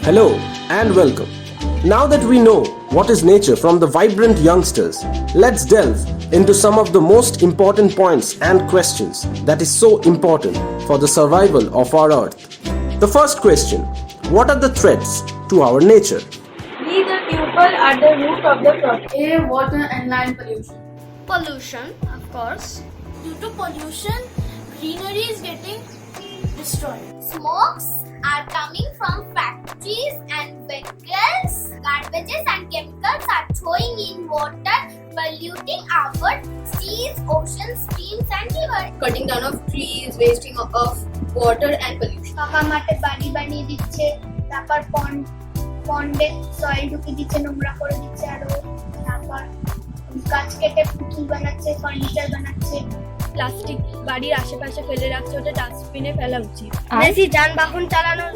Hello and welcome. Now that we know what is nature from the vibrant youngsters, let's delve into some of the most important points and questions that is so important for the survival of our earth. The first question, what are the threats to our nature? We the people are the root of the problem. Air, water and land pollution. Pollution, of course. Due to pollution, greenery is getting destroyed. Smokes are coming from factories and vehicles. Garbages and chemicals are throwing in water, polluting our seas, oceans, streams and rivers. Cutting down of trees, wasting of water and pollution. ফাঁকা মাঠে বাড়ি বানিয়ে দিচ্ছে, তারপর পন্ডে soil ঢুকিয়ে দিচ্ছে, নোংরা করে দিচ্ছে, আরো তারপর গাছ কেটে পুতুল বানাচ্ছে, ফার্নিচার বানাচ্ছে। প্লাস্টিক বাড়ির আশেপাশে ফেলে রাখছে, ওটা ডাস্টবিনে ফেলা উচিত। বেশি যানবাহন চালানোর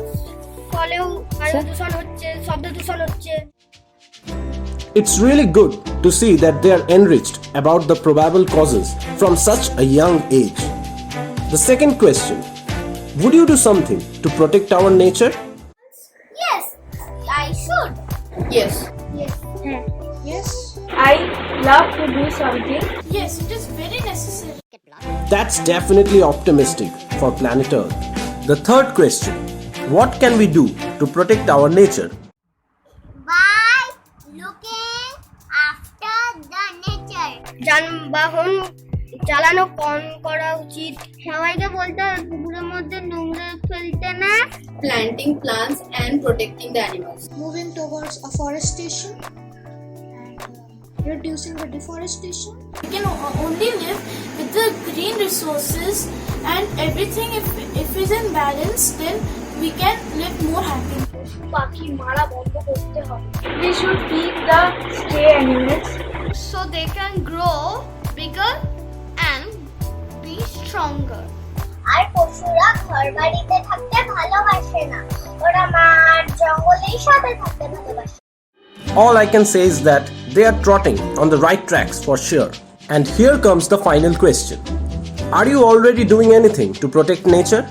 ফলেও বায়ু দূষণ হচ্ছে, শব্দ দূষণ হচ্ছে। It's really good to see that they are enriched about the probable causes from such a young age. The second question, would you do something to protect our nature? Yes, I should. Yes. Yes. I love to do something. Yes, it is very necessary. That's definitely optimistic for planet Earth. The third question, what can we do to protect our nature? By looking after the nature. যানবাহন চালানো কম করা উচিত। সবাইকে বলতে হবে পুকুরের মধ্যে নোংরা ফেলতে না। Planting plants and protecting the animals. Moving towards afforestation and reducing the deforestation. We can only live with the green resources and everything. If it's in balance, then we can live more happy. পাখি মারা বন্ধ করতে হবে। We should feed the stray animals So they can grow bigger and be stronger. আর পশুরা ঘর বাড়িতে থাকতে ভালোবাসে না, ওরা মাঠ জঙ্গলের সাথে থাকতে ভালোবাসে। All I can say is that they are trotting on the right tracks for sure. And here comes the final question. Are you already doing anything to protect nature?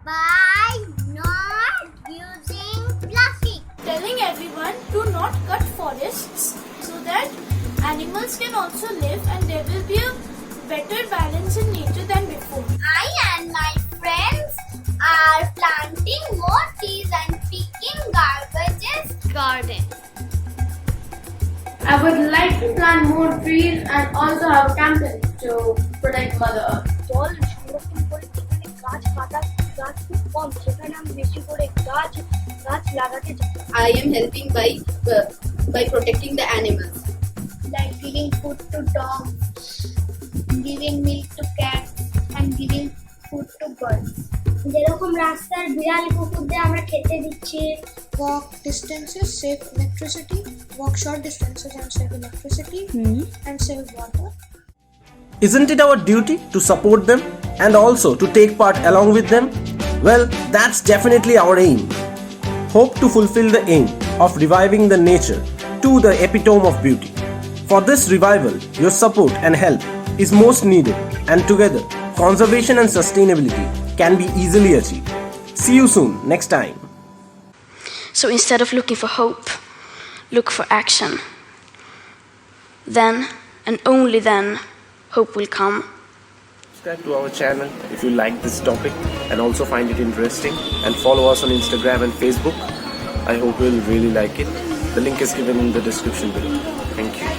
By not using plastic. Telling everyone to not cut forests so that animals can also live and there will be a better balance in nature than before. I and my friends are planting more trees and picking garbages. Garden. I would like to plant more trees and also have a campaign to protect Mother Earth. জল সংরক্ষণ করে যেখানে গাছ কাটা গাছ খুব কম, সেখানে আমি বেশি করে গাছ লাগাতে চাই। I am helping by protecting the animals. Like giving food to dogs, giving milk to cats and giving food to birds. যেরকম রাস্তার বিড়াল কুকুরদের আমরা খেতে দিচ্ছি। Walk distances, save electricity. Walk short distances and save electricity and save water. Isn't it our duty to support them and also to take part along with them? Well, that's definitely our aim. Hope to fulfill the aim of reviving the nature to the epitome of beauty. For this revival, your support and help is most needed, and together, conservation and sustainability can be easily achieved. See you soon next time. So instead of looking for hope, look for action. Then, and only then, hope will come. Subscribe to our channel if you like this topic and also find it interesting, and follow us on Instagram and Facebook. I hope you'll really like it. The link is given in the description below. Thank you.